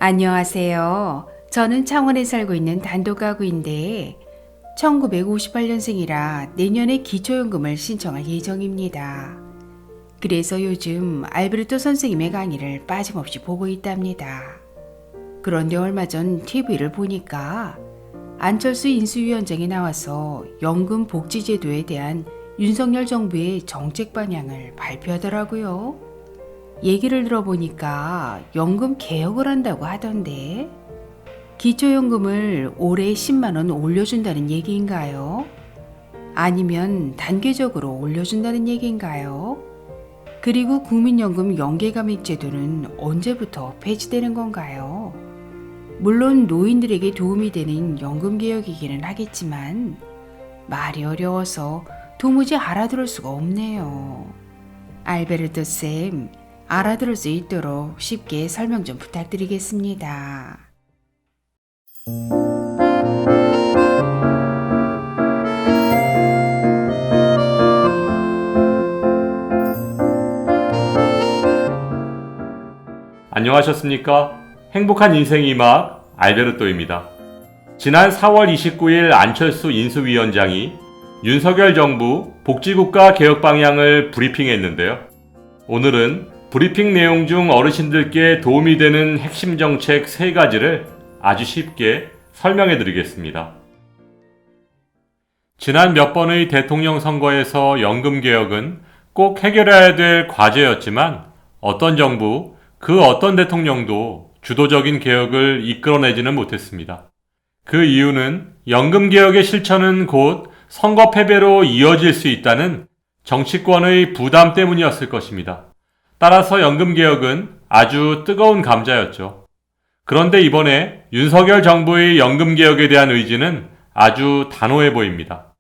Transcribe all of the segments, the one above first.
안녕하세요. 저는 창원에 살고 있는 단독가구인데 1958년생이라 내년에 기초연금을 신청할 예정입니다. 그래서 요즘 알베르토 선생님의 강의를 빠짐없이 보고 있답니다. 그런데 얼마 전 TV를 보니까 안철수 인수위원장이 나와서 연금 복지제도에 대한 윤석열 정부의 정책 방향을 발표하더라고요. 얘기를 들어보니까 연금 개혁을 한다고 하던데 기초연금을 올해 10만원 올려준다는 얘기인가요? 아니면 단계적으로 올려준다는 얘기인가요? 그리고 국민연금 연계감액제도는 언제부터 폐지되는 건가요? 물론 노인들에게 도움이 되는 연금개혁이기는 하겠지만 말이 어려워서 도무지 알아들을 수가 없네요. 알베르토 쌤, 알아들을 수 있도록 쉽게 설명 좀 부탁드리겠습니다. 안녕하셨습니까? 행복한 인생의 막 알베르토입니다. 지난 4월 29일 안철수 인수위원장이 윤석열 정부 복지국가 개혁 방향을 브리핑했는데요. 오늘은 브리핑 내용 중 어르신들께 도움이 되는 핵심 정책 3가지를 아주 쉽게 설명해 드리겠습니다. 지난 몇 번의 대통령 선거에서 연금 개혁은 꼭 해결해야 될 과제였지만 어떤 정부, 그 어떤 대통령도 주도적인 개혁을 이끌어내지는 못했습니다. 그 이유는 연금 개혁의 실천은 곧 선거 패배로 이어질 수 있다는 정치권의 부담 때문이었을 것입니다. 따라서 연금 개혁은 아주 뜨거운 감자였죠. 그런데 이번에 윤석열 정부의 연금 개혁에 대한 의지는 아주 단호해 보입니다.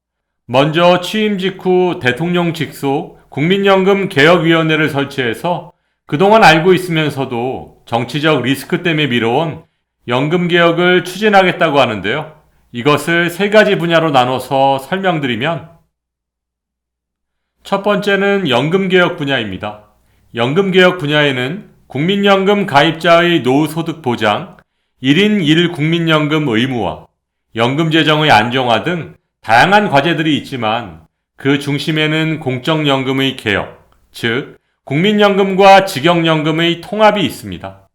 먼저 취임 직후 대통령 직속 국민연금 개혁위원회를 설치해서 그동안 알고 있으면서도 정치적 리스크 때문에 미뤄온 연금 개혁을 추진하겠다고 하는데요. 이것을 3가지 분야로 나눠서 설명드리면 첫 번째는 연금 개혁 분야입니다. 연금 개혁 분야에는 국민연금 가입자의 노후소득 보장, 1인 1 국민연금 의무화, 연금 재정의 안정화 등 다양한 과제들이 있지만 그 중심에는 공적연금의 개혁, 즉 국민연금과 직영연금의 통합이 있습니다.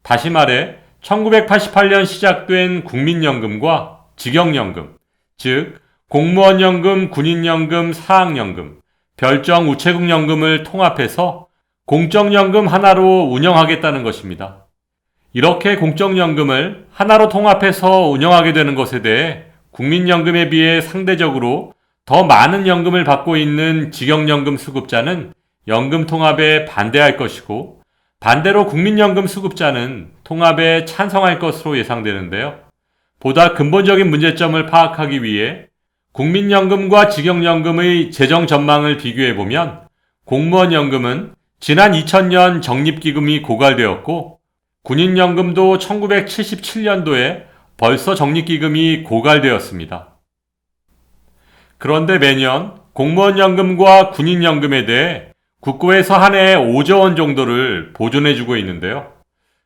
다시 말해 1988년 시작된 국민연금과 직영연금, 즉 공무원연금, 군인연금, 사학연금, 별정 우체국연금을 통합해서 공적연금 하나로 운영하겠다는 것입니다. 이렇게 공적연금을 하나로 통합해서 운영하게 되는 것에 대해 국민연금에 비해 상대적으로 더 많은 연금을 받고 있는 직영연금 수급자는 연금 통합에 반대할 것이고 반대로 국민연금 수급자는 통합에 찬성할 것으로 예상되는데요. 보다 근본적인 문제점을 파악하기 위해 국민연금과 직영연금의 재정 전망을 비교해보면 공무원연금은 지난 2000년 적립기금이 고갈되었고 군인연금도 1977년도에 벌써 적립기금이 고갈되었습니다. 그런데 매년 공무원연금과 군인연금에 대해 국고에서 한 해에 5조 원 정도를 보존해주고 있는데요.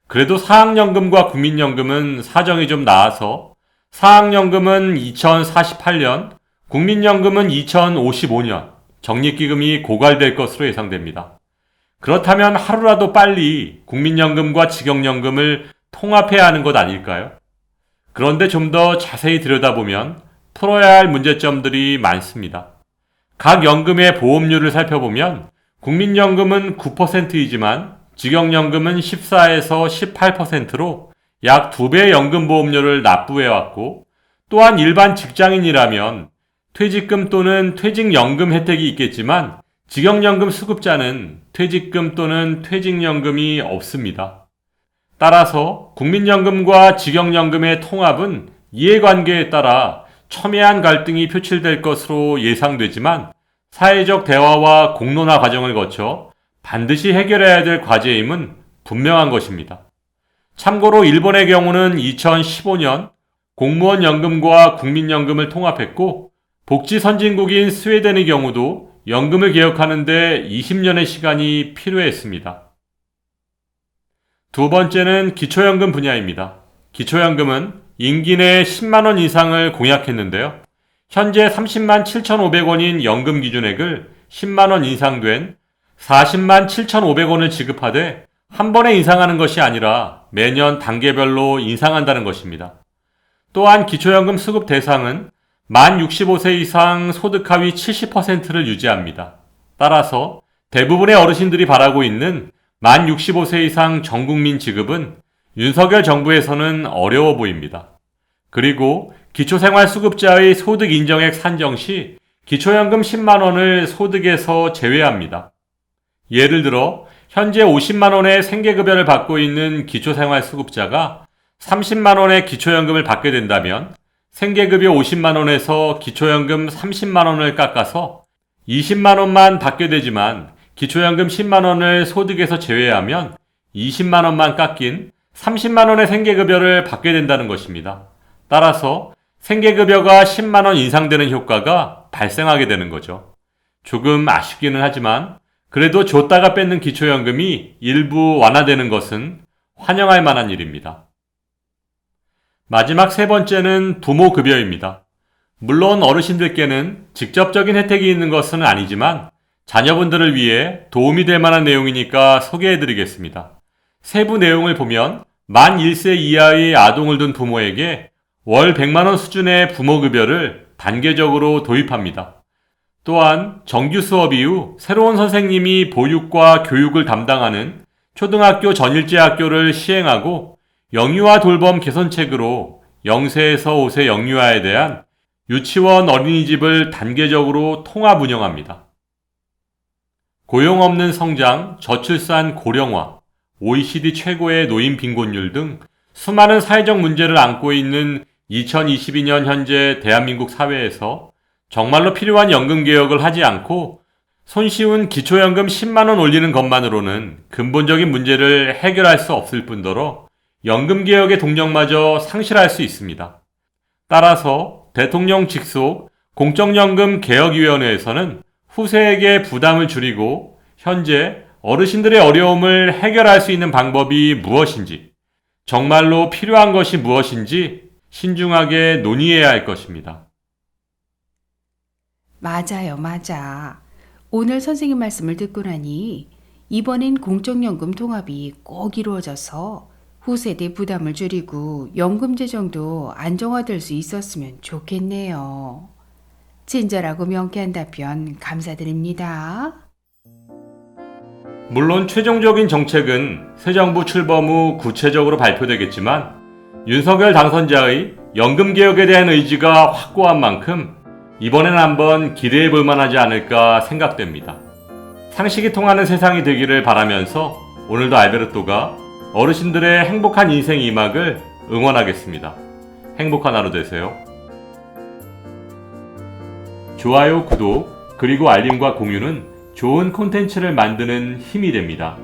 그래도 사학연금과 국민연금은 사정이 좀 나아서 사학연금은 2048년, 국민연금은 2055년 적립기금이 고갈될 것으로 예상됩니다. 그렇다면 하루라도 빨리 국민연금과 직영연금을 통합해야 하는 것 아닐까요? 그런데 좀 더 자세히 들여다보면 풀어야 할 문제점들이 많습니다. 각 연금의 보험료를 살펴보면 국민연금은 9%이지만 직영연금은 14에서 18%로 약 2배의 연금보험료를 납부해왔고 또한 일반 직장인이라면 퇴직금 또는 퇴직연금 혜택이 있겠지만 직영연금 수급자는 퇴직금 또는 퇴직연금이 없습니다. 따라서 국민연금과 직영연금의 통합은 이해관계에 따라 첨예한 갈등이 표출될 것으로 예상되지만 사회적 대화와 공론화 과정을 거쳐 반드시 해결해야 될 과제임은 분명한 것입니다. 참고로 일본의 경우는 2015년 공무원연금과 국민연금을 통합했고 복지 선진국인 스웨덴의 경우도 연금을 개혁하는 데 20년의 시간이 필요했습니다. 두 번째는 기초연금 분야입니다. 기초연금은 임기 내에 10만 원 이상을 공약했는데요. 현재 30만 7,500원인 연금 기준액을 10만 원 인상된 40만 7,500원을 지급하되 한 번에 인상하는 것이 아니라 매년 단계별로 인상한다는 것입니다. 또한 기초연금 수급 대상은 만 65세 이상 소득 하위 70%를 유지합니다. 따라서 대부분의 어르신들이 바라고 있는 만 65세 이상 전국민 지급은 윤석열 정부에서는 어려워 보입니다. 그리고 기초생활수급자의 소득 인정액 산정 시 기초연금 10만 원을 소득에서 제외합니다. 예를 들어 현재 50만 원의 생계급여를 받고 있는 기초생활수급자가 30만 원의 기초연금을 받게 된다면 생계급여 50만 원에서 기초연금 30만 원을 깎아서 20만 원만 받게 되지만 기초연금 10만 원을 소득에서 제외하면 20만 원만 깎인 30만 원의 생계급여를 받게 된다는 것입니다. 따라서 생계급여가 10만 원 인상되는 효과가 발생하게 되는 거죠. 조금 아쉽기는 하지만 그래도 줬다가 뺏는 기초연금이 일부 완화되는 것은 환영할 만한 일입니다. 마지막 세 번째는 부모급여입니다. 물론 어르신들께는 직접적인 혜택이 있는 것은 아니지만 자녀분들을 위해 도움이 될 만한 내용이니까 소개해드리겠습니다. 세부 내용을 보면 만 1세 이하의 아동을 둔 부모에게 월 100만 원 수준의 부모급여를 단계적으로 도입합니다. 또한 정규 수업 이후 새로운 선생님이 보육과 교육을 담당하는 초등학교 전일제 학교를 시행하고 영유아 돌봄 개선책으로 0세에서 5세 영유아에 대한 유치원 어린이집을 단계적으로 통합 운영합니다. 고용 없는 성장, 저출산 고령화, OECD 최고의 노인 빈곤율 등 수많은 사회적 문제를 안고 있는 2022년 현재 대한민국 사회에서 정말로 필요한 연금 개혁을 하지 않고 손쉬운 기초연금 10만 원 올리는 것만으로는 근본적인 문제를 해결할 수 없을 뿐더러 연금 개혁의 동력마저 상실할 수 있습니다. 따라서 대통령 직속 공적연금 개혁위원회에서는 후세에게 부담을 줄이고 현재 어르신들의 어려움을 해결할 수 있는 방법이 무엇인지, 정말로 필요한 것이 무엇인지 신중하게 논의해야 할 것입니다. 맞아요, 맞아. 오늘 선생님 말씀을 듣고 나니 이번엔 공적연금 통합이 꼭 이루어져서 후세대 부담을 줄이고 연금 재정도 안정화될 수 있었으면 좋겠네요. 친절하고 명쾌한 답변 감사드립니다. 물론 최종적인 정책은 새 정부 출범 후 구체적으로 발표되겠지만 윤석열 당선자의 연금 개혁에 대한 의지가 확고한 만큼 이번엔 한번 기대해 볼 만하지 않을까 생각됩니다. 상식이 통하는 세상이 되기를 바라면서 오늘도 알베르토가 어르신들의 행복한 인생 2막을 응원하겠습니다. 행복한 하루 되세요. 좋아요, 구독, 그리고 알림과 공유는 좋은 콘텐츠를 만드는 힘이 됩니다.